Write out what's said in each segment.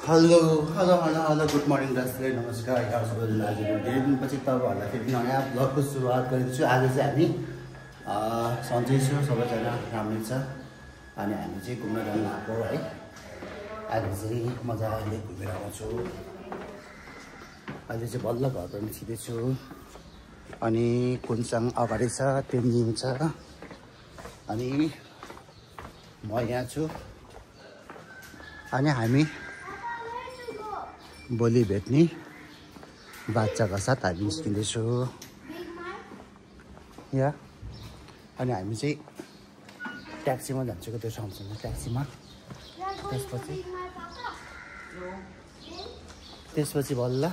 Hello good morning दाजुभाइ नमस्कार। आज धेरै दिनपछि तपाईँहरूलाई फेरि नयाँ ब्लगको सुरुवात गरेको छु। आज चाहिँ हामी सन्चै छु, सबैजना राम्रै छ अनि हामी चाहिँ घुम्न जानु आएको है। आज चाहिँ मजाले घुमेर आउँछु। अहिले चाहिँ बल्ल घर पनि छिर्दैछु अनि कुनसँग अगाडि छ तेन्जिङ छ अनि म यहाँ छु अनि हामी भोलि भेट्ने बाच्चाका साथ हामी निस्किँदैछु यहाँ। अनि हामी चाहिँ ट्याक्सीमा जान्छु क्या, त्यो सँगसँगै ट्याक्सीमा। त्यसपछि बल्ल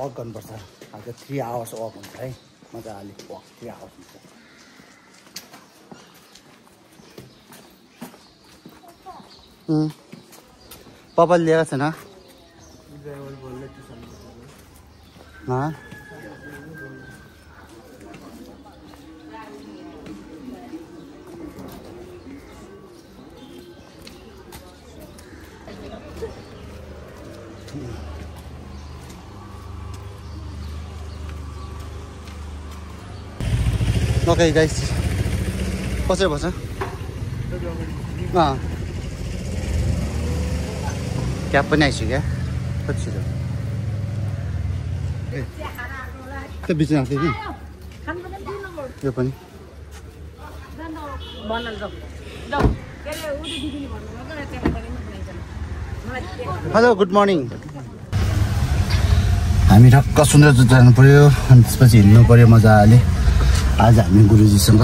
वक गर्नुपर्छ। आज 3 आवर्स वक हुन्छ है, मजाले वक 3 आवर्स हुन्छ। पपाले ल्याएको छैन ओके गाइस, कसरी बस्छ? क्याब पनि आइसक्यो क्या, कति छिटो। त्यो बिचमा आएको थियो नि, यो पनि। Hello good morning. हामी ठक्क सुन्दर जानु पर्यो अनि त्यसपछि हिँड्नु पर्यो मजाले। आज हामी गुरुजीसँग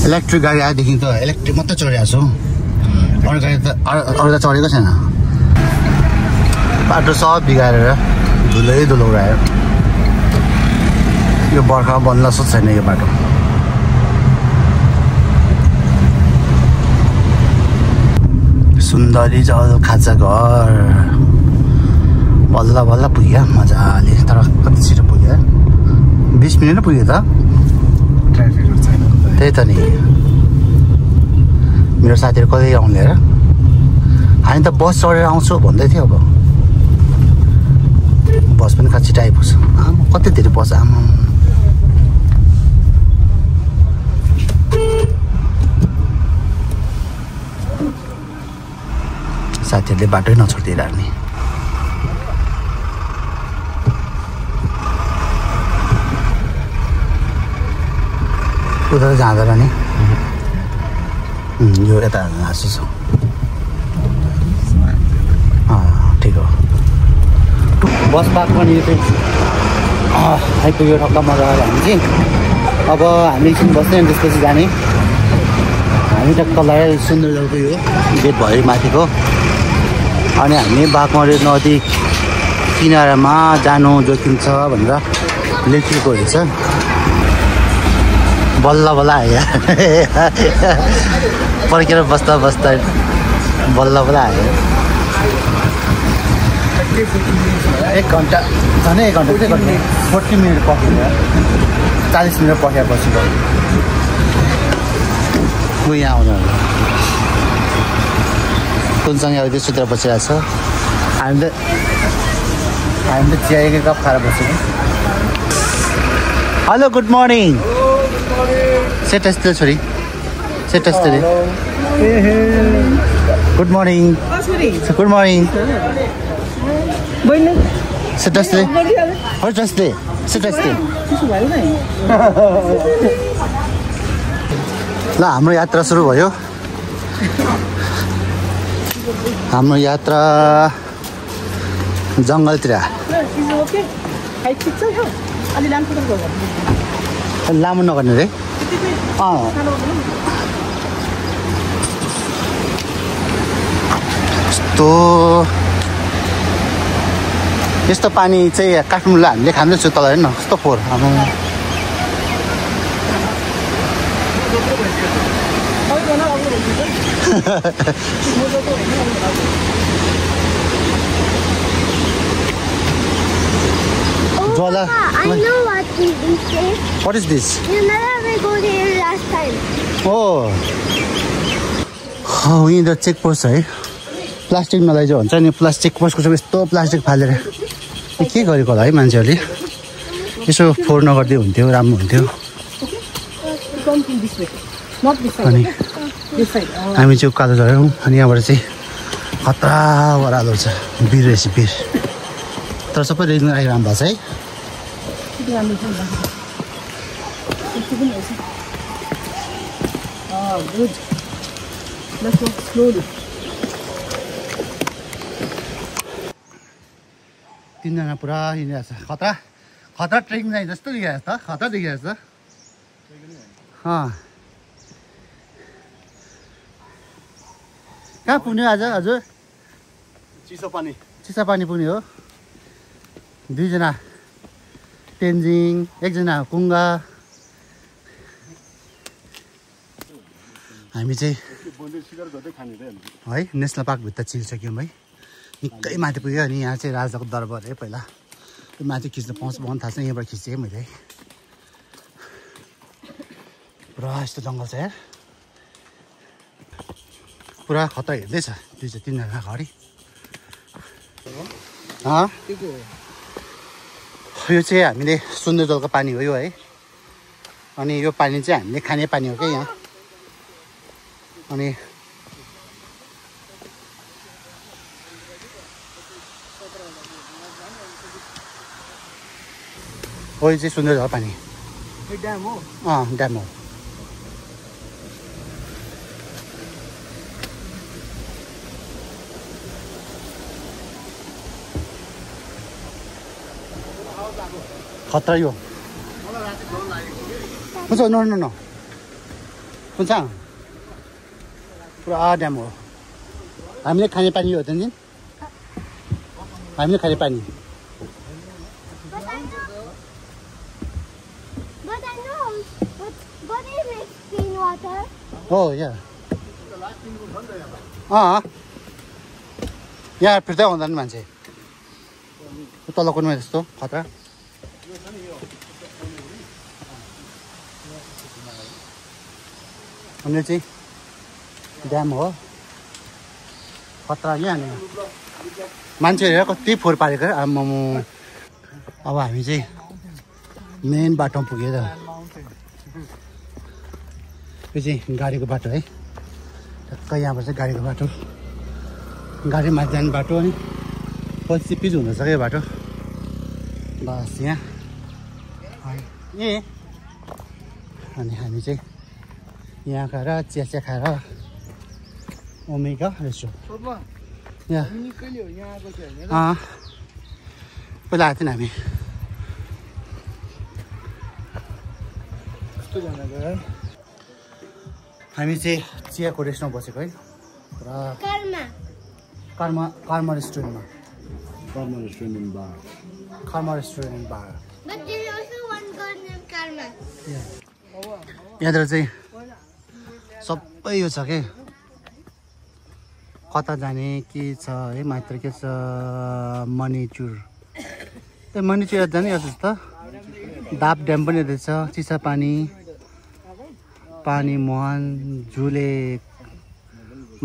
इलेक्ट्रिक गाडी आएदेखि त इलेक्ट्रिक मात्रै चढिरहेको छु, अरू गाडी त अरू त चढेको छैन। बाटो सब बिगारेर धुलो उडायो। यो बर्खा बन्द जस्तो छैन यो बाटो। सुन्दरी जल खाजा घर बल्ल बल्ल पुग्यो मजाले, तर कति छिटो पुग्यो, 20 मिनट पुग्यो त। ट्राफिकहरू छैन त्यही त नि। मेरो साथीहरू कतै आउने र हामी त बस चढेर आउँछु भन्दै थियो। अब बस पनि कति छिटो आइपुग्छ। आमा कति धेरै बस, आमा साथीहरूले बाटै नछोडिदिइराख्ने। उता जाँदैन नि, यो यता हाँसु छ। ठिक हो, बस पार्क पनि आइपुग्यो ठक्क मजाले। हामी चाहिँ अब हामी एकछिन बस्ने अनि त्यसपछि जाने। हामी टक्क लगाएर सुन्दरजलको यो गेट भयो माथिको अनि हामी बाघमरे नदी किनारामा जानु जोखिम छ भनेर लेखिएको रहेछ। बल्ल बल्ल आयो पर्खेर बस्दा बल्ल बल्ल आयो। 1 घन्टा झन् 1 घन्टा चाहिँ गर्नु, 40 मिनट पर्खेर 40 मिनट पर्खेपछि गयो यहाँ आउनु। कुनसँग अब त्यो सुतेर बसिरहेको छ। हामी त चिया 1 कप खाएर बसेको। Hello good morning. सेटस्ते छोरी, सेटस्ते गुड मर्निङ। गुड मर्निङ सेटस्ते सेटस्ते सेटस्ते। ल हाम्रो यात्रा सुरु भयो। हाम्रो यात्रा जङ्गलतिर। लामो नगर्ने रे। यस्तो पानी चाहिँ काठमाडौँलाई हामीले खाँदैछु तल हेर्न कस्तो फोहोर। Jwala. I know what is this place. What is this? You never go there last time. Oh. यिनीहरू चेकपोस्ट है प्लास्टिक नलैजाऊ भन्छ नि प्लास्टिक पोस्टको चाहिँ यस्तो प्लास्टिक फालेर के गरेको होला है मान्छेहरूले यसो फोहोर नगर्दै हुन्थ्यो राम्रो हुन्थ्यो अनि हामी चाहिँ उकालो झऱ्यौँ अनि यहाँबाट चाहिँ खतरा ओह्रालो छ भिर रहेछ भिर तर सबै रेलिङ आइरहनु भएको छ है तिनजना पुरा हिँडिरहेको छ खतरा खतरा ट्रेकिङ जाने जस्तो देखिरहेको छ खतरा देखिरहेको छ कहाँ पुग्ने आज हजुर चिसो पानी पुग्ने हो दुईजना तेन्जिङ एकजना कुङ्गा हामी चाहिँ है नेसनल पार्कभित्र चिल्सक्यौँ है निकै माथि पुग्यो अनि यहाँ चाहिँ राजाको दरबार है पहिला त्यो माथि खिच्न पाउँछ भन्नु थाहा छ यहाँबाट खिचेँ मैले पुरा यस्तो जङ्गल छ यार पुरा खतरा हेर्दैछ दुई चाहिँ तिनजना अगाडि यो चाहिँ हामीले सुन्दर जलको पानी हो यो है अनि यो पानी चाहिँ हामीले खाने पानी हो क्या यहाँ अनि हो यो चाहिँ सुन्दर जल पानी ड्याम हो ड्याम हो खतरा यो हुन्छ न हुन्छ पुरा ड्याम हो हामीले खाने पानी हो त नि हामीले खाने पानी हो यहाँ फिर्ता हुँदैन मान्छे तल कुनमा जस्तो खतरा हामीले चाहिँ ड्याम हो खतरा नि अनि मान्छेहरू कति फोहोर पारेको आम्मामु अब हामी चाहिँ मेन बाटोमा पुग्यो त यो चाहिँ गाडीको बाटो है टक्कै यहाँबाट चाहिँ गाडीको बाटो गाडीमा जाने बाटो अनि पछि पिच हुँदछ क्या बाटो बस यहाँ अनि हामी चाहिँ यहाँ खाएर चिया खाएर ओमेगा रेस्टुरेन्ट यहाँ पहिला आएको थिएन हामी चाहिँ चियाको रेस्टुरेन्टमा बसेको है पुरा कर्मा रेस्टुरेन्टमा कर्मा रेस्टुरेन्ट बार यहाँनिर चाहिँ सबै यो छ के कता जाने के छ है मात्र के छ मणिचुर ए मणिचुर जाने जस्तो त दाप ड्याम पनि रहेछ चिसा पानी मोहन झुले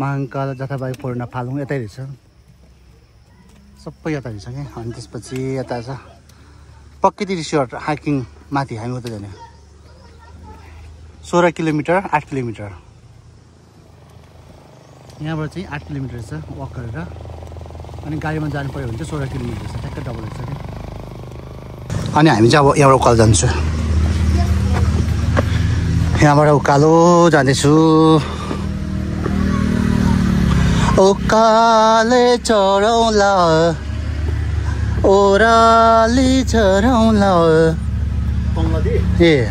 महाङ्काल जथाभाइ पूर्ण फालुङ यतै रहेछ सबै यता रहेछ क्या अनि त्यसपछि यता छ पक्किती रिसोर्ट हाइकिङ माथि हामी उता जाने 16 किलोमिटर 8 किलोमिटर यहाँबाट चाहिँ 8 किलोमिटर छ वक गरेर अनि गाडीमा जानु पऱ्यो भने चाहिँ 16 किलोमिटर छ ठ्याक्कै डबल रहेछ क्या अनि हामी चाहिँ अब यहाँबाट उकालो जान्छु यहाँबाट उकालो जाँदैछु उकाले चढौँला ओह्राली चढौँला ए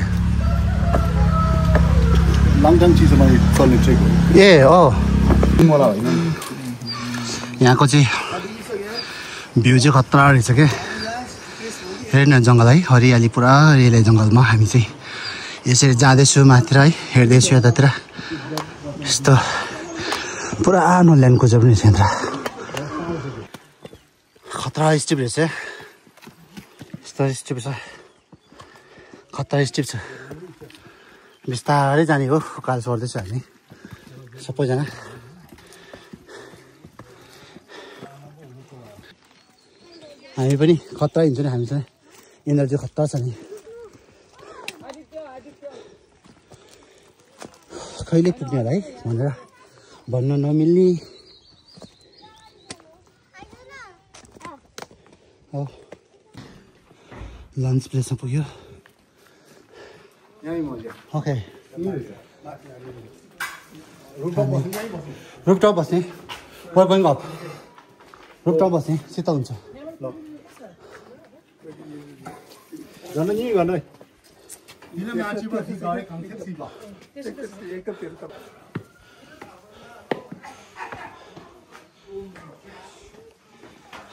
ए हो यहाँको चाहिँ भ्यू चाहिँ खतरा रहेछ क्या हेर्न जङ्गल है हरियाली पुरा हरियाली जङ्गलमा हामी चाहिँ यसरी जाँदैछु माथि है हेर्दैछु यतातिर यस्तो पुरानो ल्यान्ड क्रुजर पनि छ यता खतरा स्टिप रहेछ यस्तो स्टिप छ खतरा स्टिप छ बिस्तारै जाने हो उकालो चढ्दैछु हामी सबैजना हामी पनि खतरा हिँड्छ नि हामीसँग एनर्जी खतरा छ नि कहिले पुग्ने होला है भनेर भन्न नमिल्ने लन्च प्लेसमा पुग्यो ओके रुफटप बस्ने गोइङ अप रुफटप बस्ने शीतल हुन्छ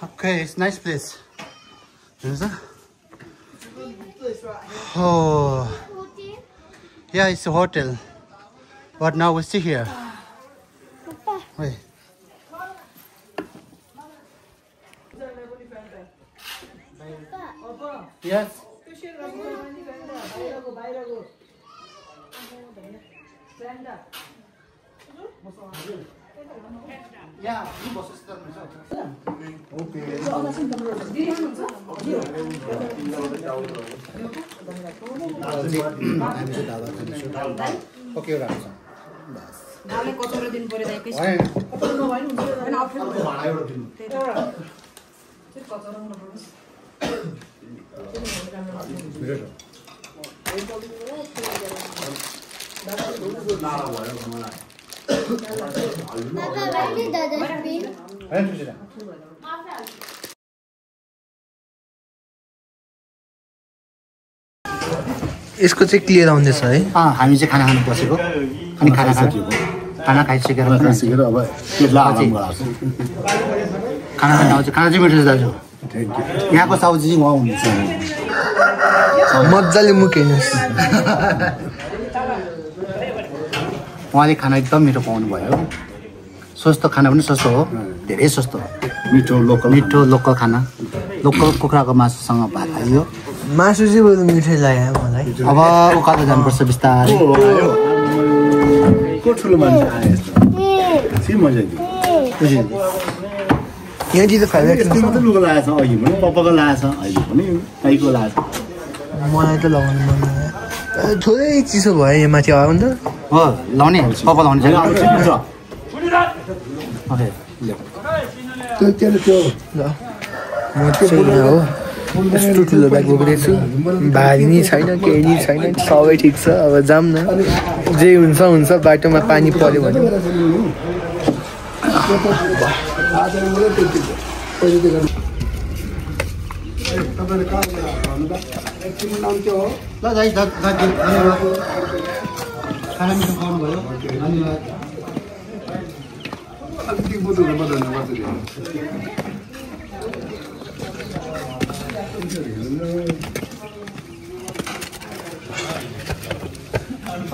Okay, it's a nice place. Oh, yeah, it's a hotel. But now we see here. Wait. Yes. Yeah, okay. यसको चाहिँ क्लियर आउँदैछ है हामी चाहिँ खाना खानु बसेको अनि खाना खाइसकेर अब खाना खान आउँछ खाना चाहिँ मिठो छ दाजु यहाँको सब्जी चाहिँ उहाँ हुन्छ मजाले मुकेन्नुहोस् उहाँले खाना एकदम मिठो पाउनु भयो सस्तो खाना पनि सस्तो हो धेरै सस्तो हो मिठो लोकल खाना लोकल कुखुराको मासुसँग भात खाइयो मासु चाहिँ बरु मिठै लाग्यो मलाई अब उकालो जानुपर्छ बिस्तारै यहाँतिर मलाई त लगाउनु मन थोरै चिसो भयो यहाँ माथि आयो नि त हो लाउने पप्पा लाउने छैन म चाहिँ यहाँ हो यस्तो ठुलो ब्याग बोकेको छु भारी नि छैन केही नि छैन सबै ठिक छ अब जाऊँ न जे हुन्छ बाटोमा पानी पर्यो भने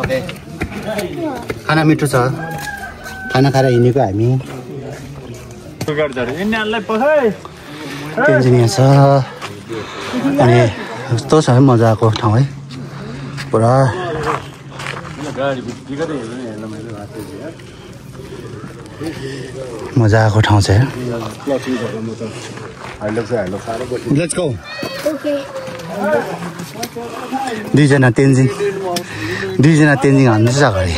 ओके खाना मिठो छ खाना खाएर हिँडेको हामी टेन्सन यहाँ छ अनि कस्तो छ मजाको ठाउँ है पुरा मजाको ठाउँ छ लेट्स गो दुईजना तेन्जिङ हान्दैछ अगाडि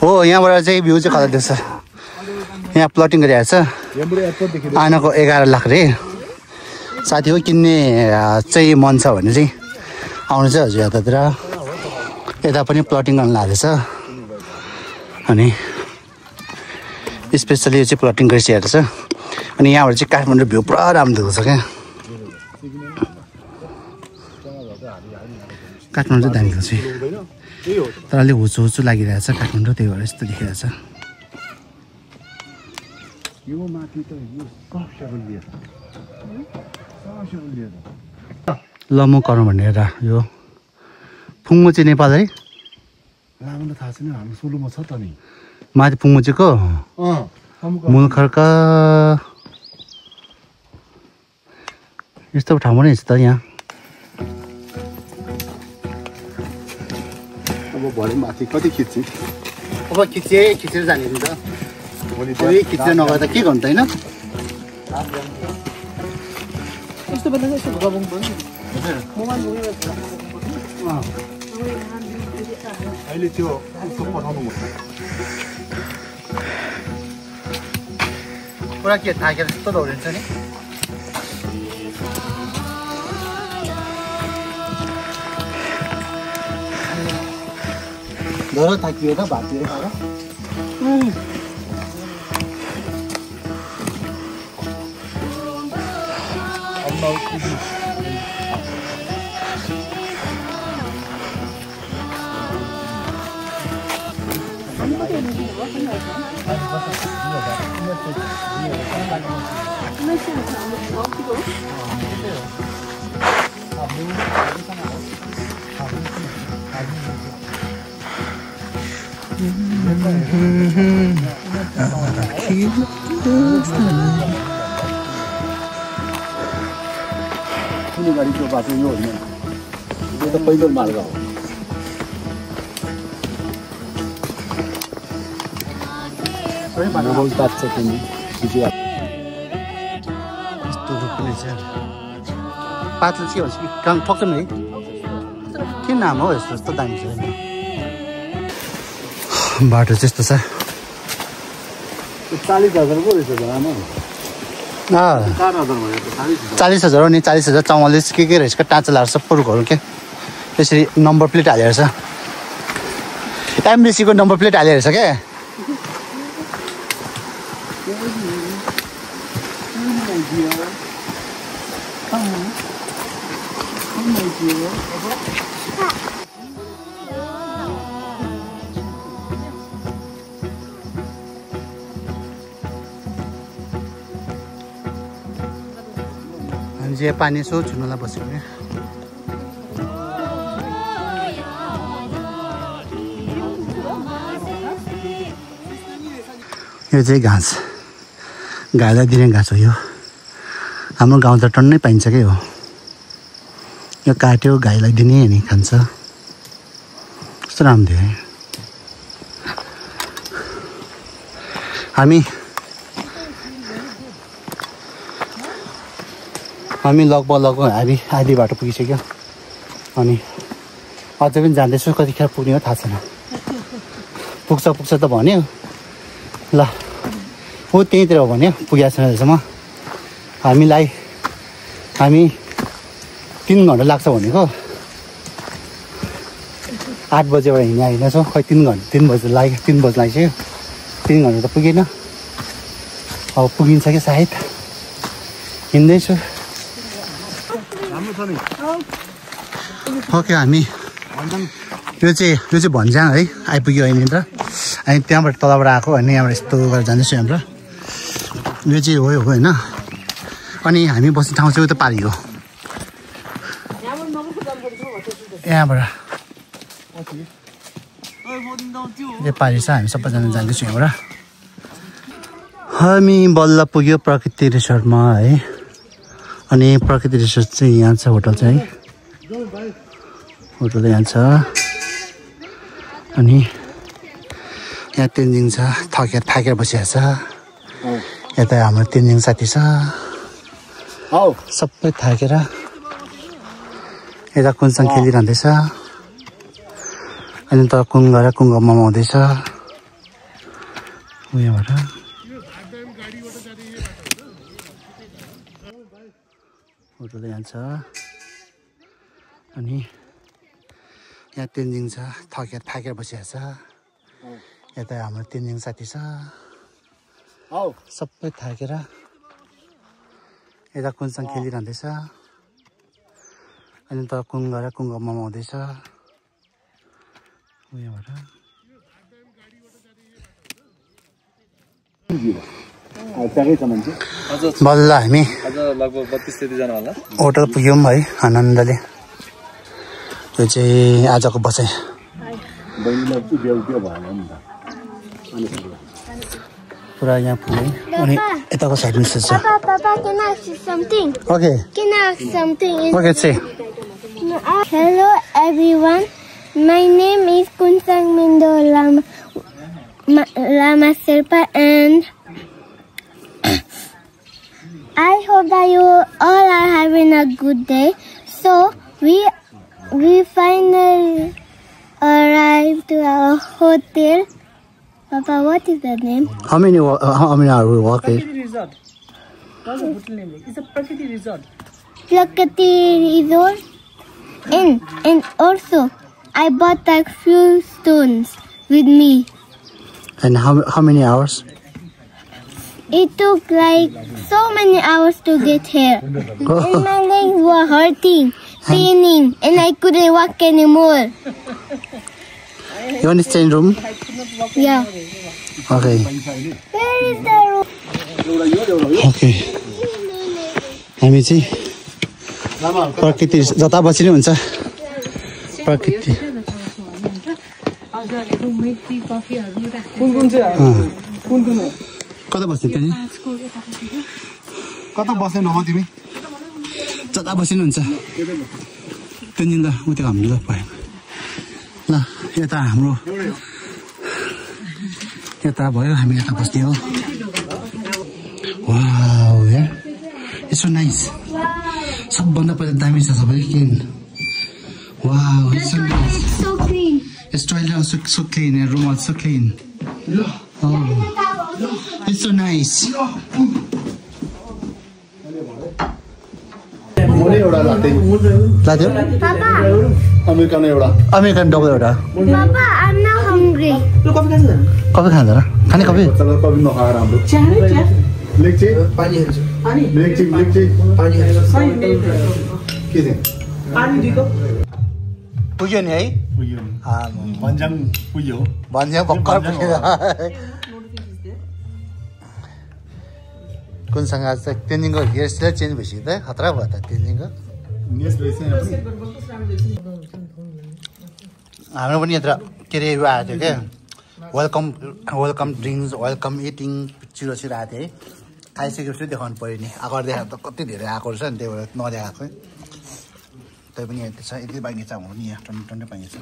हो यहाँबाट चाहिँ भ्यू चाहिँ कता देख्छ यहाँ प्लटिङ गरिरहेको छ आनाको 11 लाख रे साथी हो किन्ने चाहिँ मन छ भने चाहिँ आउनु चाहिँ हजुर यतातिर यता पनि प्लटिङ गर्न लाग्दैछ अनि स्पेसली यो चाहिँ प्लटिङ गरिसकेको छ अनि यहाँबाट चाहिँ काठमाडौँ भ्यू पुरा राम्रो देख्छ क्या काठमाडौँ चाहिँ दामी देख्छ तर अलिक हुचो लागिरहेछ काठमाडौँ त्यही भएर यस्तो देखिरहेछ लमो करौँ भनेर यो फुङ्मो चाहिँ नेपाल है थाहा छैन हाम्रो सोलुमा छ त नि माथि फुङ्मोचीको मूल खर्का यस्तो ठाउँमा नै छ त यहाँ अब भरे माथि कति खिच्छ अब खिचेर जाने नि त कोही खिचेर नगर्दा के गर्नु त होइन यस्तो बेला यस्तो गबङ पनि मोबाइल अहिले त्यो उसको पठाउनु पर्छ पुरा के थाकेर जस्तो दौडिन्छ नि धरो थाकियो त भातियो खाएर कुनै गाडीको बाटो यो होइन यो त पहिलो मार्ग हो नगौल तात्छ तिमी यस्तो रुख पनि छ पातले के भन्छ काम ठक्छ नि है के नाम हो यस्तो यस्तो दामी छ बाटो चाहिँ यस्तो छ 40,000 पो रहेछ आमा 4,000 भयो 40,000 हो नि 40,000 44 के रहेछ टाँचेलाहरू सबै रुखहरू के त्यसरी नम्बर प्लेट हालेर छ एमबिसीको नम्बर प्लेट हालेर छ क्या जे पानी सो छुनुलाई बस्यो क्या यो चाहिँ घाँस गाईलाई दिने घाँस हो यो हाम्रो गाउँ त टन्नै पाइन्छ क्या हो यो काट्यो गाईलाई दिने अनि खान्छ कस्तो राम्रो थियो हामी लगभग आधी बाटो पुगिसक्यो अनि अझै पनि जाँदैछु कतिखेर पुग्ने हो थाहा छैन पुग्छ त भन्यो ल हो त्यहीँतिर हो भन्यो पुगेको छैन रहेछम्म हामी 3 घन्टा लाग्छ भनेको 8 बजेबाट हिँड्ने हिँड्नेछौँ खै 3 बजी लाग्यो 3 घन्टा त पुगेन अब पुगिन्छ कि सायद हिँड्दैछु ओके हामी यो चाहिँ भन्ज्याङ है आइपुग्यो अहिले त अनि त्यहाँबाट तलबाट आएको अनि यहाँबाट यस्तो गरेर जाँदैछु हाम्रो यो चाहिँ हो होइन अनि हामी बस्ने ठाउँ चाहिँ उता पारी हो यहाँबाट यो पारी छ हामी सबैजना जाँदैछौँ यहाँबाट हामी बल्ल पुग्यो प्रकृति रिसोर्टमा है अनि प्रकृति रिसोर्ट चाहिँ यहाँ छ होटल चाहिँ होटल यहाँ छ अनि यहाँ तेन्जिङ छ थाकेर बसिएको छ यता हाम्रो तेन्जिङ साथी छ सबै थाकेर यता कुनसँग खेलिरहँदैछ अनि त कुङ्गमा आउँदैछ उयोबाट होटल यहाँ छ अनि यहाँ तेन्जिङ छ थाकेर बसिएको छ यता हाम्रो तेन्जिङ साथी छ सबै थाकेर यता कुनसँग खेलिरहँदैछ अनि त कुङ्गमा आउँदैछ उयोबाट बल्ल हामी होटल पुग्यौँ है आनन्दले यो चाहिँ आजको बसाइ पुरा यहाँ पुग्यौँ अनि यताको साइडमा छ ओके चाहिँ Hello everyone, my name is Kunsang Mindo Lama. Lama Sherpa, and I hope that you all are having a good day. So we finally arrived to our hotel. Papa, what is the name? How many are we walking? Prakriti Resort. What's the hotel name? It's a Prakriti Resort. Prakriti Resort. And also, I bought a few stones with me. And how many hours? It took like so many hours to get here. And my legs were hurting, paining, and I couldn't walk anymore. You want to stay in room? Yeah. Okay. Where is the room? Okay. हामी चाहिँ प्रकृति जता बसी नै हुन्छ प्रकृति कता बस्यो त्यही कता बस्ने नहो तिमी जता बसी नै हुन्छ त्यही ल उतै हामी ल पाए ल यता हाम्रो यता भयो हामी यता बस्ने हो वाउ यार इट्स सो नाइस सबभन्दा पहिला दामी छ सबै किन wow it's so nice So clean. This toilet also so clean and room also clean. Oh, it's so nice. Papa, American double order. Papa, I'm now hungry. Coffee खाँदैन खाने coffee पुग्यो नि है भन्ज्याङ पुग्यो भन्ज्याङ भर्खर पुग्यो कुनसँग आज तेन्जिङको हेयरस्टाइल चेन्ज भइसक्यो त खतरा भयो त तेन्जिङको हाम्रो पनि यत्र के अरे यो आएको थियो क्या वेलकम ड्रिङ्क्स वेलकम इटिङ चिरोसिरो आएको थियो है खाइसकेपछि देखाउनु पऱ्यो नि अगाडि देखाएको त कति धेरै आएको रहेछ नि त्यही भएर नदेखाएको त्यही पनि यति छ यति बाँकी छ हाम्रो नि यहाँ टन्डै बाँकी छ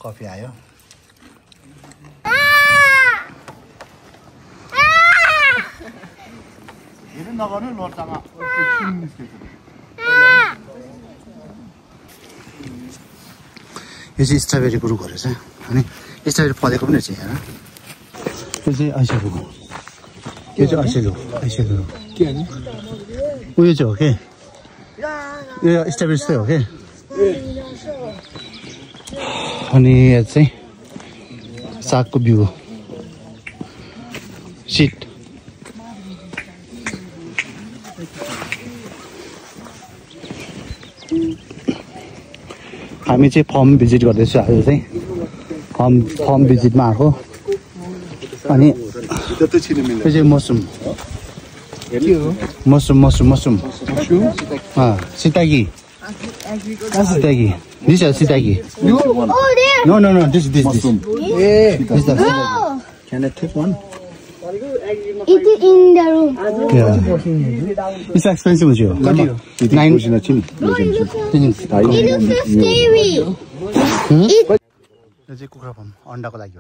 कफी आयो हेर्नु नगर्नु लोटामा यो चाहिँ स्ट्रबेरीको रुखहरू छ अनि स्ट्रबेरी फलेको पनि रहेछ यहाँ यो चाहिँ ऐसेलुको यो चाहिँ ऐसेलु के उयो चाहिँ हो कि यो स्ट्रबेरी चाहिँ हो कि अनि यो चाहिँ सागको बिउ सिड हामी चाहिँ फर्म भिजिट गर्दैछौँ आज चाहिँ फर्म भिजिटमा आएको अनि यो चाहिँ mushroom सितागी This is sitaki. Oh, there. No. This. Can I take one? It is in the room. Yeah. It's expensive, Joe. 9. It looks so scary. Let's cook up on the like.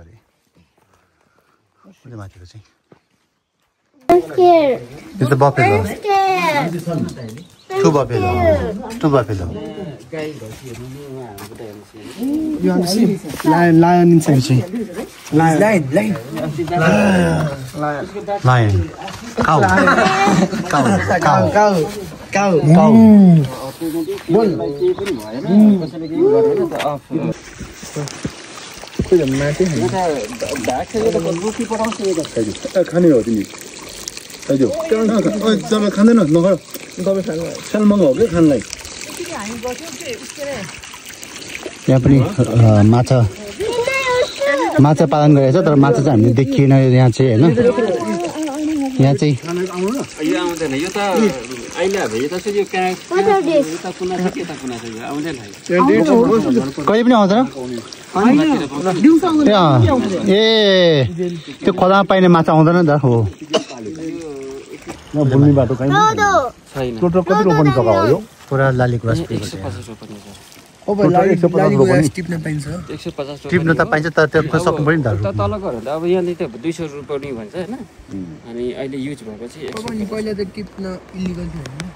I'm scared. It's the buffalo. I'm scared. Two buffalo. You want to see? Lion inside. Lion. Cow. Bull. यहाँ पनि माछा पालन गरेछ तर माछा चाहिँ हामीले देखिएन यहाँ चाहिँ हैन यहाँ चाहिँ कहिले पनि आउँदैन ए त्यो खोलामा पाइने माछा आउँदैन नि त हो भूमि बाटो कहीँ टोटल कति रोपनी जग्गा हो यो पुरा लाली ग्रास अब टिप्न पाइन्छ 150 टिप्न त पाइन्छ तर त्यो सक्नु पर्यो नि त तलको त अब यहाँले त 200 रुपैयाँ नि भन्छ हैन अनि अहिले युज भएपछि पनि पहिला त टिप्न इलिगल थियो हैन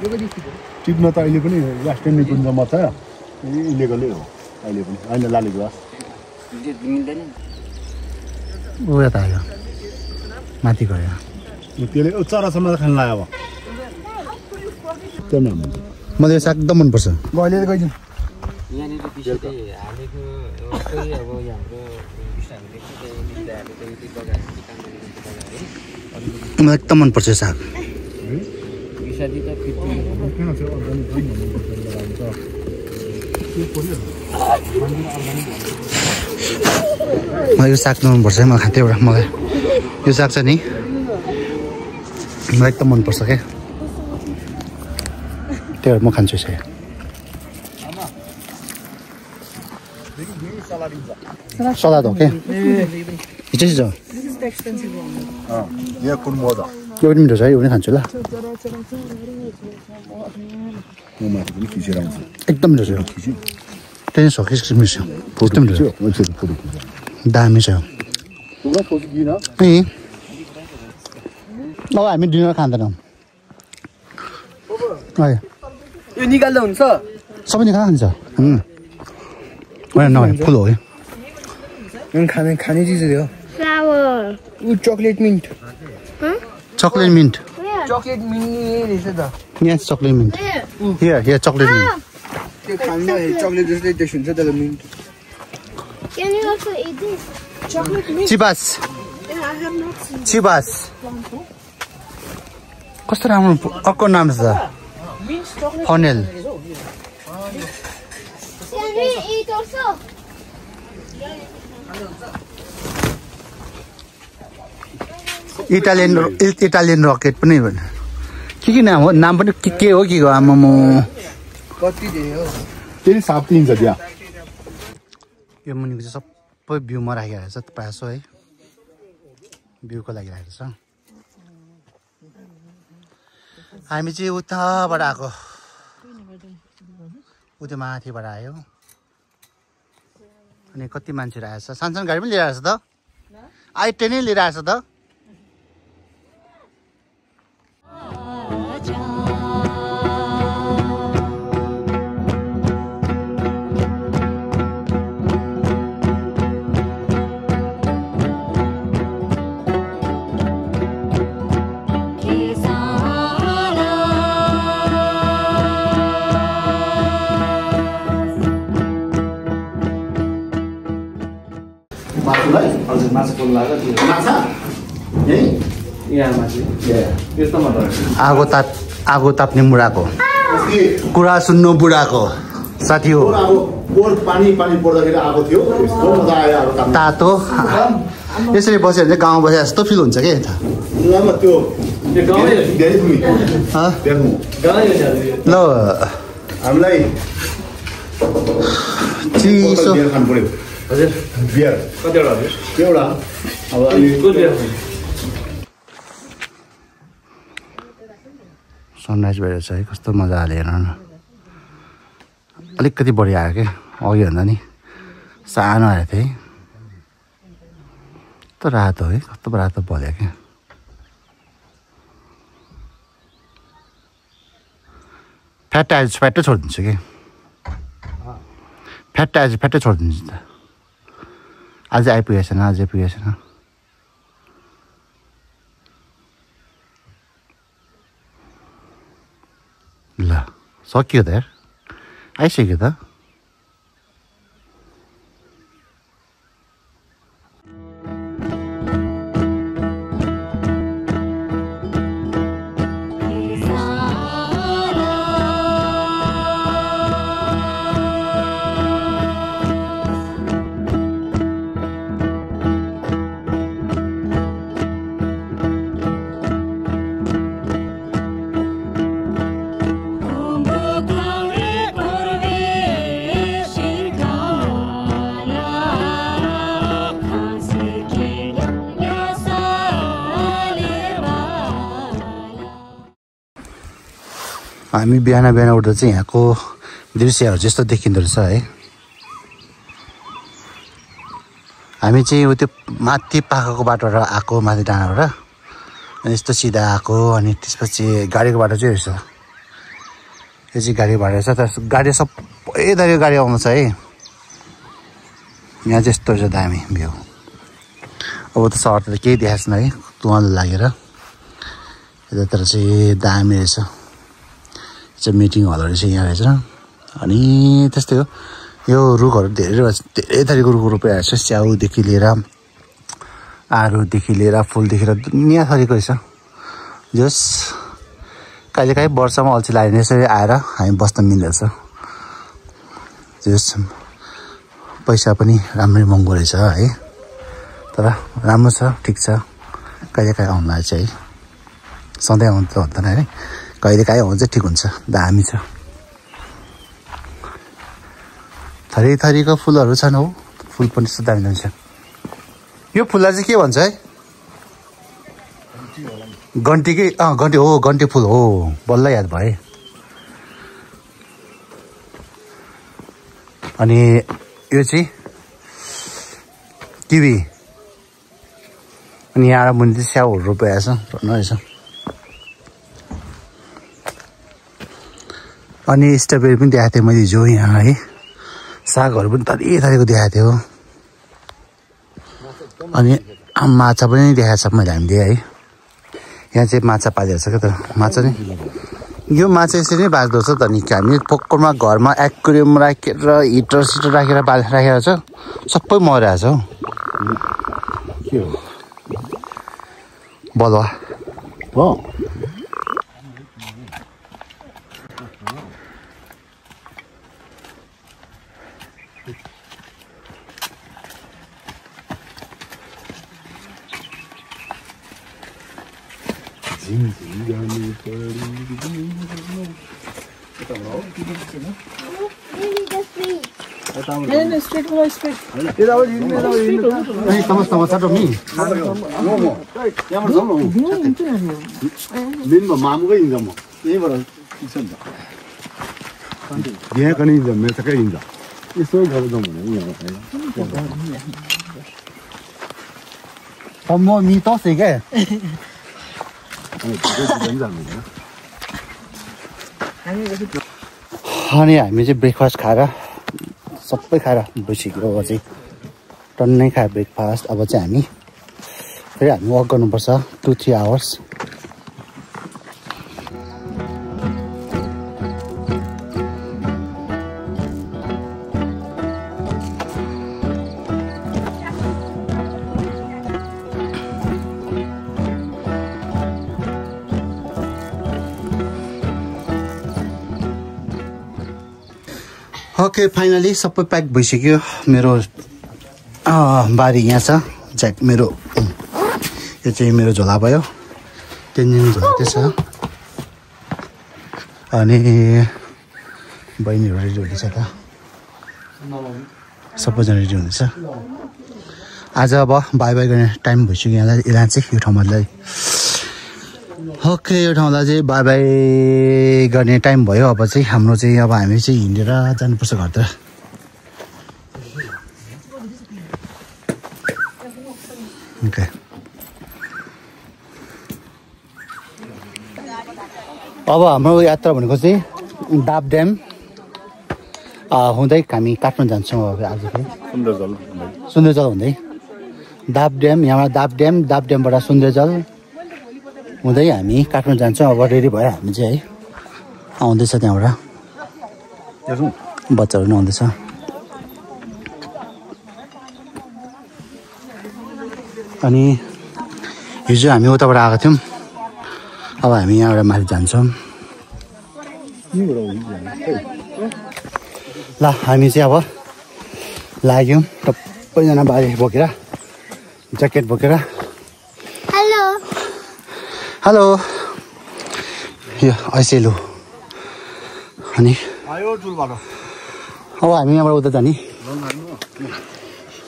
यो कति थियो टिप्न त अहिले पनि वेस्टर्न निकुञ्जमा छ इलिगलै हो अहिले पनि अहिले लालीगुराँस मिल्दैन ऊ यता आयो माथि गयो त्यसले चरासम्म खान लाग्यो अब त्यो नाम मलाई यो साग एकदम मनपर्छ गइले त गइदिउँ यहाँनिर त्यसले हालेको कोही अब हाम्रो स्टाफले चाहिँ हालेको यति बगाएर काम गरेको मलाई एकदम मनपर्छ यो साग विषादी त मलाई यो साग मनपर्छ है मलाई खान्थेँ एउटा मलाई यो साग चाहिँ नि मलाई एकदम मनपर्छ क्या त्यो म खान्छु यसै सलाद हो क्या यो चाहिँ छ यहाँ कुन मजा यो पनि मिठो छ है यो पनि खान्छु ल माथि पनि खिचेर आउँछ एकदम मिठो छ यो त्यही छ किसिम मिठो छ एकदम मिठो छ दामी छ ए अब हामी डिनर खाँदैनौँ है यो निकाल्दा हुन्छ सबै निकाल्दा खान्छ होइन नभए फुल हो है खाने चिजहरू हो Flower. ऊ chocolate minute chocolate minute chocolate minute नि रहेछ त यहाँ चकलेट मिन्ट यहाँ चकलेट मिन्ट त्यो खाँदाखेरि चकलेट जस्तै टेस्ट हुन्छ तर minute Can you also eat this? Chocolate mint. चिबास I have not seen. चिबास कस्तो राम्रो अर्को नाम छ funnel Can we eat also? Italian rocket पनि के नाम हो नाम पनि के हो के हो आमामो कति धेरै हो त्यही साप दिन्छ त्यहाँ यो मुनिको चाहिँ सबै भ्यूमा राखिरहेको छ प्रायः जसो है भ्यूको लागि राखेको छ हामी चाहिँ उताबाट आएको उता माथिबाट आयो अनि कति मान्छेहरू आएछ सानसानो गाडी पनि लिएर आएछ त I-10 नै लिएर आएछ त आगो ताप्ने मुढाको कुरा सुन्नु बुढाको साथी हो पानी पर्दाखेरि आगो थियो यस्तो मजा आयो आगो ताप्न तातो यसरी बस्यो भने चाहिँ गाउँमा बसेर जस्तो फिल हुन्छ क्या त्यो ल हामीलाई चिसो खानु पर्यो हजुर बियर कतिवटा एउटा सनराइज भएर छ है कस्तो मजाले हेर्नु न अलिकति बढी आयो क्या अघि भन्दा नि सानो आएको थियो है कस्तो रातो है कस्तो रातो बल्यो क्या फ्याट आएछ फ्याट्टै छोडिदिन्छु कि फ्याट आएछ फ्याट्टै छोडिदिन्छु त अझै आइपुगेको छैन अझै पुगेको छैन ल सक्यो त यार आइसक्यो त हामी बिहान उठ्दा चाहिँ यहाँको दृश्यहरू जस्तो देखिँदो रहेछ है। हामी चाहिँ त्यो माथि पाखाको बाटोबाट आएको, माथि डाँडाबाट अनि यस्तो सिधा आएको अनि त्यसपछि गाडीको बाटो चाहिँ रहेछ। यो चाहिँ गाडी बाटो रहेछ। तर गाडी सबै थरी गाडी आउँछ है। यहाँ चाहिँ यस्तो रहेछ दामी भ्यू। अब त सहर त केही देखाएको छैन है, धुवाँले लागेर। यतातिर चाहिँ दामी रहेछ। चाहिँ मिटिङ हल रहेछ यहाँ रहेछ। अनि त्यस्तै हो, यो रुखहरू धेरै थरीको रुख रोपेको छ। स्याउदेखि लिएर आरुदेखि लिएर फुलदेखि लिएर दुनियाँ थरीको रहेछ। जस कहिलेकाहीँ वर्षमा अल्छी लाग्ने यसरी आएर हामी बस्न मिल्दछ। जस पैसा पनि राम्रै महँगो रहेछ है, तर राम्रो छ, ठिक छ। कहिलेकाहीँ आउनुलाई चाहिँ है, सधैँ आउनु त हुँदैन है, कहिलेकाहीँ आउनु चाहिँ ठिक हुन्छ, दामी छ। थरी थरीको फुलहरू छन् हौ, फुल पनि यस्तो दामी दामी छ। यो फुललाई चाहिँ के भन्छ है? घन्टीकै घन्टी हो, घन्टी फुल हो, बल्ल याद भए। अनि यो चाहिँ किवी। अनि यहाँ मुनि चाहिँ स्याउहरू रोपेको छ, रहेछ। अनि स्ट्रबेरी पनि देखाएको थिएँ मैले हिजो यहाँ है। सागहरू पनि थरी थरीको देखाएको थियो। अनि माछा पनि देखाएको छ मैले हामीले है। यहाँ चाहिँ माछा पालेको छ क्या त, माछा नि यो माछा यसरी नै बाँच्दो छ त नि। हामी पोखरमा घरमा एक्वेरियम राखेर हिटर सिटर राखेर राखेको छ, सबै मरेको छ हौ। के हो बलुवा हो? मामुकै हिँड्छ म यहीँबाट ठिक छ नि त। यहाँ पनि हिँड्छ, मेचकै हिँड्छ। यसो घर जाउँ भने म मितोस् है क्या। अनि हामी चाहिँ ब्रेकफास्ट खाएर सबै खाएर बसिसक्यो। अब चाहिँ टन्नै खायो ब्रेकफास्ट। अब चाहिँ हामी फेरि हामी वक गर्नुपर्छ 2-3 आवर्स। ओके फाइनली सबै प्याक भइसक्यो। मेरो बारी यहाँ छ, ज्याक मेरो यो चाहिँ मेरो झोला भयो, 3 दिन झोला चाहिँ छ। अनि बहिनीहरू रेडी हुँदैछ त, सबैजना रेडी हुँदैछ। आज अब बाई बाई गर्ने टाइम भइसक्यो यहाँलाई, यसलाई चाहिँ यो ठाउँलाई। ओके यो ठाउँलाई चाहिँ बाई बाई गर्ने टाइम भयो। अब चाहिँ हाम्रो चाहिँ अब हामी चाहिँ हिँडेर जानुपर्छ घरतिर। ओके अब हाम्रो यात्रा भनेको चाहिँ दाप ड्याम हुँदै हामी काठमाडौँ जान्छौँ। अब आज फेरि सुन्दरजल हुँदै दाप ड्याम, यहाँबाट दाप ड्यामबाट सुन्दरजल हुँदै हामी काठमाडौँ जान्छौँ। अब रेडी भयो हामी चाहिँ है, आउँदैछ त्यहाँबाट बच्चाहरू पनि आउँदैछ। अनि हिजो हामी उताबाट आएको थियौँ, अब हामी यहाँबाट माथि जान्छौँ। ल हामी चाहिँ अब लाग्यौँ सबैजना बारी बोकेर, ज्याकेट बोकेर। हेलो यो ऐसेलु। अनि अब हामी यहाँबाट उता जाने।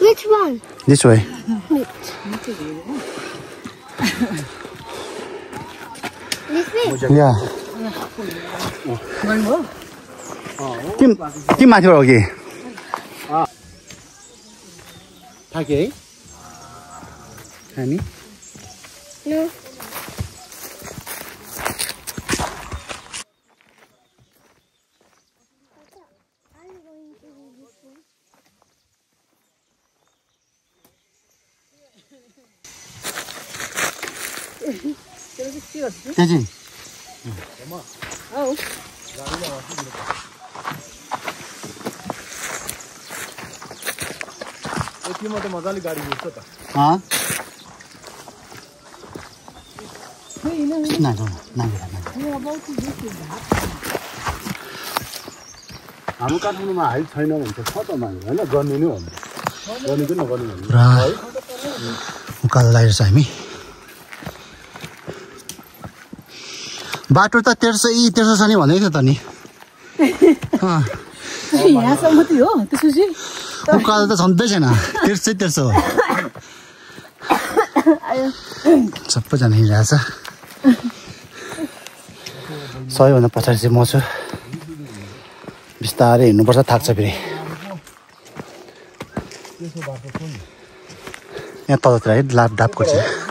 Which one? This way. This way? Yeah. तिमी माथिबाट हो कि थाक्यो है हामी No. त्यही यतिमा त मजाले गाडी हिँड्छ त हाम्रो काठमाडौँमा हाइट छैन भने त छ त मान्छे होइन गर्ने नै हो गर्ने कि नगर्ने पुरा उकालो लागेको छ हामी बाटो त तेर्सो छ नि भन्दै थियो त नि यहाँसम्म त हो त्यसपछि उकालो त छँदै छैन तेर्सो हो सबैजना हिँडिरहेछ सबैभन्दा पछाडि चाहिँ म छु बिस्तारै हिँड्नुपर्छ थाक्छ फेरि यहाँ तलतिर है डाबको चाहिँ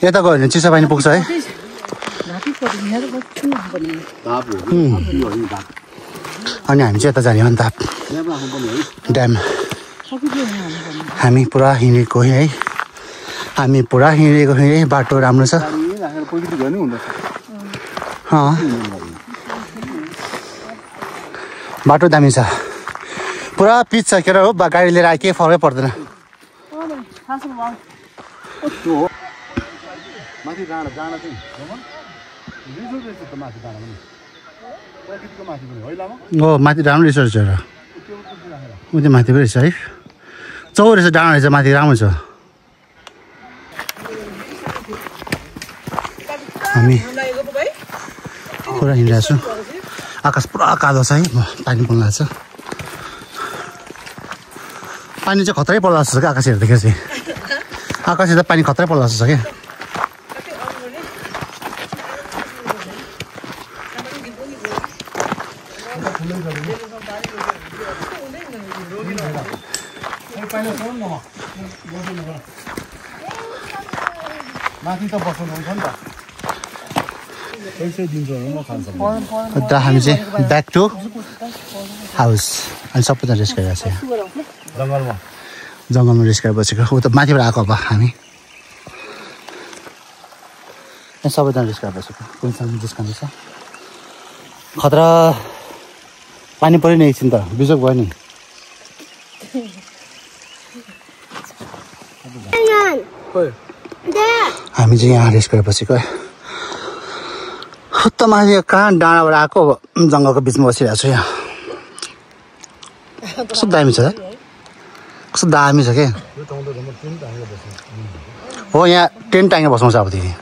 यता गयो भने चिसो पानी पुग्छ है अनि हामी चाहिँ यता जाने हो नि त ड्याम हामी पुरा हिँडेको है बाटो राम्रो छ बाटो दामी छ पुरा पिच छ के हो गाडी लिएर आए केही फरकै पर्दैन माथि डाँडा चाहिँ माथि डाँडा पनि प्रकृतिको माथि पनि है लामा हो माथि राम्रो रहेछ र ऊ त्यो माथि पनि रहेछ है चौर रहेछ डाँडा रहेछ माथि राम्रो छ हामी पुरा हिँडिरहेको छु आकाश पुरा कालो छ है पानी पर्न लाग्छ पानी चाहिँ खतरै पर्ला जस्तो छ क्या आकाश हेर्दाखेरि चाहिँ आकाश त पानी खतरै पर्ला जस्तो छ क्या माथि त बस्नुहुन्छ नि त पैसा दिन्छ म खान्छ अन्त हामी चाहिँ ब्याक टु हाउस अनि सबैजना रेस्ट गरिरहेको छ जङ्गलमा रेस्ट गरेर बसेको ऊ त माथिबाट आएको अब हामी सबैजना रेस्ट गरेर बसेको कुनसँग जिस्काउँदैछ खतरा पानी पऱ्यो नि एकछिन त बिजोक भयो नि हामी चाहिँ यहाँ रेस्ट गरेर बसेको त माथि कहाँ डाँडाबाट आएको जङ्गलको बिचमा बसिरहेको छु यहाँ कस्तो दामी छ कस्तो दामी छ क्या हो यहाँ टेन्ट टाँगेर बसाउँछ अबदेखि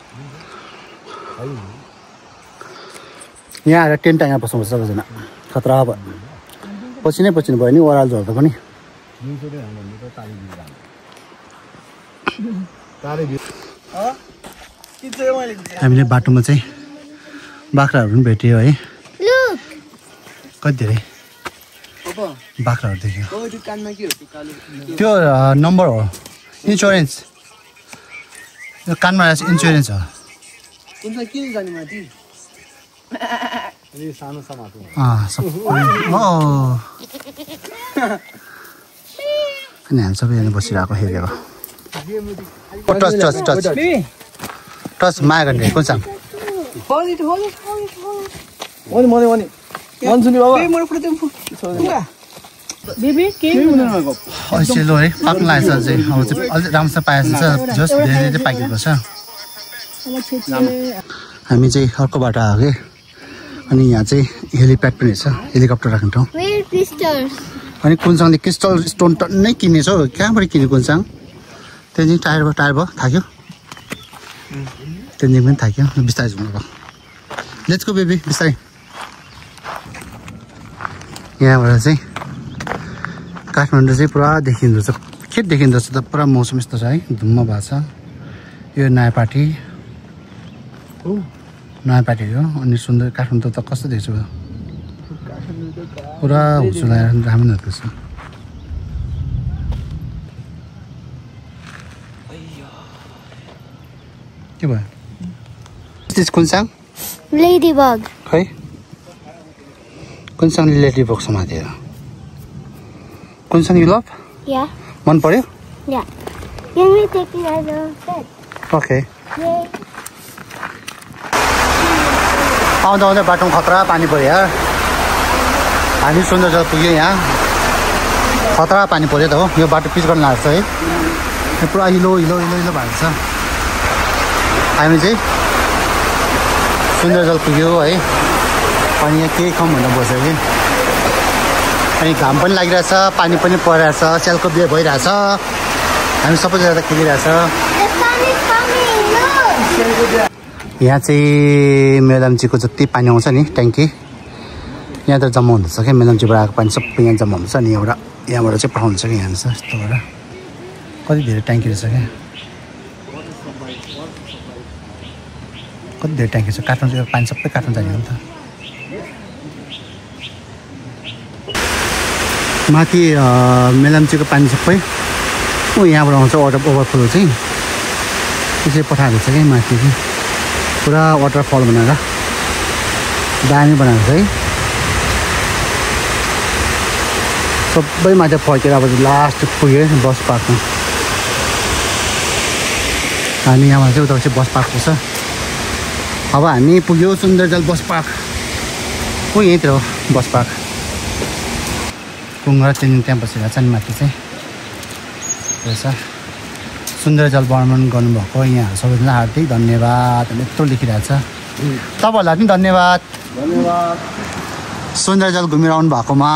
यहाँ आएर टेन्ट टाँगेर बसाउँछ सबैजना खतरा भयो पछि नै भयो नि ओह्रालो झर्दा पनि हामीले बाटोमा चाहिँ बाख्राहरू पनि भेट्यो है कति धेरै बाख्राहरू देख्यो त्यो नम्बर हो इन्सुरेन्स यो कानमा इन्सुरेन्स हो अनि हामी सबैजना बसिरहेको हेरेको टच माया गर्ने कुन चाहिँ सेलो है पाक्नु लागेको छ चाहिँ अब चाहिँ अलिक राम्रोसँग पाएको छ जस्ट धेरै धेरै पाकेको छ हामी चाहिँ अर्को बाटो आयो कि अनि यहाँ चाहिँ हेलिप्याड पनि छ हेलिकप्टर राख्ने ठाउँ अनि कुनसँगले क्रिस्टल स्टोन टन्नै किनेछ हौ कहाँबाट किन्यो कुनसँग त्यहाँदेखि टायर भयो थाक्यो त्यहाँदेखि पनि थाक्यो बिस्तारै जाउँ अब लेट्स गो बेबी बिस्तारै यहाँबाट चाहिँ काठमाडौँ चाहिँ पुरा देखिँदो छ के देखिँदो छ त पुरा मौसम यस्तो छ है धुम्म भएको छ यो नयाँ पार्टी नयाँ पार्टी हो अनि सुन्दर काठमाडौँ त कस्तो देख्छ पुरा हुचुलाएर राम्रो नदेख्छ के भयो कुनसाङ Ladybug. खै कुनसाङले लेडीबग समातेर कुनसाङ यु लभ Yeah. मन पर्यो Yeah. Can we take it as a pet? Okay Yay. आउँदा आउँदै बाटोमा खतरा पानी पऱ्यो यार हामी सुन्दरजल पुग्यो यहाँ खतरा पानी पऱ्यो त हो यो बाटो पिच गर्न लाग्छ है पुरा हिलो हिलो हिलो हिलो भएको छ हामी चाहिँ सुन्दरजल पुग्यो है अनि यहाँ केही खाउँ भनेर बस्यो कि अनि घाम पनि लागिरहेछ पानी पनि परिरहेछ सेलको बिहे भइरहेछ हामी सबैजना खेलिरहेछ The sun is coming. Look. यहाँ चाहिँ मेलम्चीको जति पानी आउँछ नि ट्याङ्की यहाँ त जम्मा हुँदैछ क्या मेलम्चीबाट आएको पानी सबै यहाँ जम्मा हुन्छ अनि यहाँबाट चाहिँ पठाउँछ क्या यहाँ यस्तोबाट कति धेरै ट्याङ्की रहेछ क्या कति धेरै ट्याङ्की छ काठमाडौँ पानी सबै काट्नु जाने हो नि त माथि मेलम्चीको पानी सबै यहाँबाट आउँछ ओभरफ्लो चाहिँ त्यसरी पठाएको छ कि माथि चाहिँ पुरा वाटरफल बनाएर दामी बनाएको छ है सबै माथि फर्केर अब लास्ट पुग्यो बस पार्कमा हामी यहाँबाट चाहिँ उता चाहिँ बस पार्क पुग्छ अब हामी पुग्यो सुन्दरजल बस पार्क यहीँतिर हो बस पार्क कुङ्ग र चेन्जिङ त्यहाँ बसेर छ नि माथि चाहिँ रहेछ सुन्दरजल वर्णन गर्नुभएको यहाँ सबैजना हार्दिक धन्यवाद यत्रो लेखिरहेको छ तपाईँहरूलाई पनि धन्यवाद सुन्दरजल घुमेर आउनु भएकोमा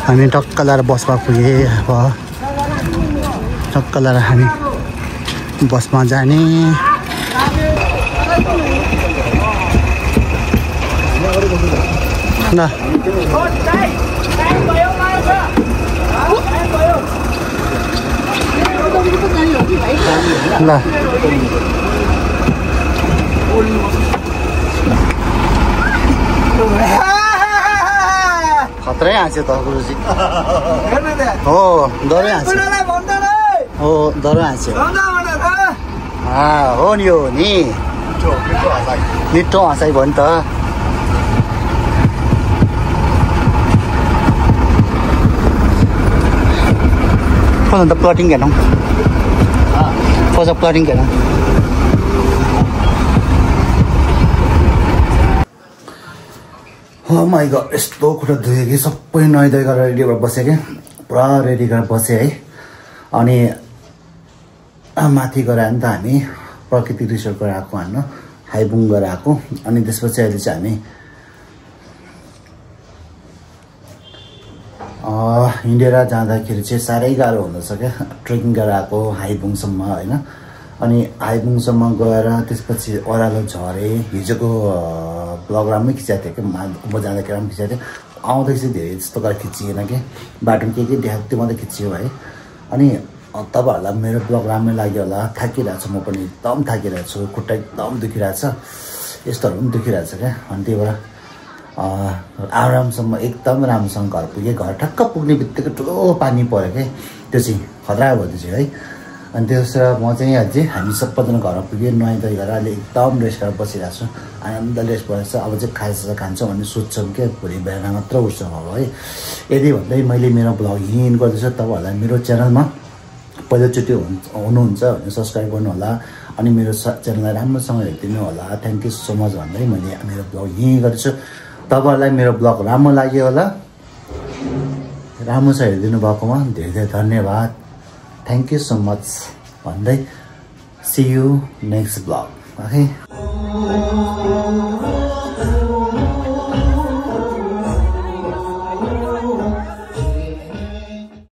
हामी टक्क लाएर बस पार्क पुगे अब टक्क लाएर हामी बसमा जाने ल ल खतरै हाँस्यो त गुरुजी हो डरै हाँस्यो हो डरै हाँस्यो हो नि हो नि मिठो हँसाइ भयो नि त अन्त प्लटिङ हेर्नु प्लटिङ हेर्नु हो माइ गड यस्तो खुट्टा धुयो कि सबै नुहाइधुवाइ गरेर रेडी भएर बसेँ क्या पुरा रेडी गरेर बसेँ है अनि माथि गएर नि त हामी प्रकृति रिसोर्ट गएर आएको होइन हाइबुङ गएर आएको अनि त्यसपछि अहिले चाहिँ हामी हिँडेर जाँदाखेरि चाहिँ साह्रै गाह्रो हुँदछ क्या ट्रेकिङ गरेर आएको हाइबुङसम्म होइन अनि हाइबुङसम्म गएर त्यसपछि ओह्रालो झरेँ हिजोको ब्लग राम्रै खिचाएको थियो कि म जाँदाखेरि राम्रो खिचाएको थियो आउँदाखेरि चाहिँ धेरै जस्तो गरेर खिचिएन कि बाटोमा के देखाएको त्यो मात्रै खिचियो है अनि तपाईँहरूलाई मेरो ब्लग राम्रै लाग्यो होला थाकिरहेको छु म पनि एकदम थाकिरहेको छु खुट्टा एकदम दुखिरहेको छ यस्तोहरू पनि दुखिरहेको छ क्या अनि त्यही भएर आरामसम्म एकदम राम्रोसँग घर पुगेँ घर ठक्क पुग्ने बित्तिकै ठुलो पानी पऱ्यो क्या त्यो चाहिँ खतरा भयो त्यो चाहिँ है अनि त्यसो म चाहिँ अझै हामी सबैजना घरमा पुगेँ नुहाइधुवाइ गरेर अहिले एकदम रेस्ट गरेर बसिरहेको छु आनन्द रेस्ट भएछ अब चाहिँ खान्छौँ भन्ने सोध्छौँ क्या भोलि बिहान मात्र उठ्छौँ अब है यदि भन्दै मैले मेरो ब्लग यहीँ गर्दैछु तपाईँहरूलाई मेरो च्यानलमा पहिलोचोटि हुनुहुन्छ भने सब्सक्राइब गर्नु होला अनि मेरो च्यानललाई राम्रोसँग हेरिदिनु होला थ्याङ्क यू सो मच भन्दै मैले मेरो ब्लग यहीँ गर्छु तपाईँहरूलाई मेरो ब्लग राम्रो लाग्यो होला राम्रो छ हेरिदिनु भएकोमा धेरै धेरै धन्यवाद थ्याङ्क यू सो मच भन्दै see you next blog okay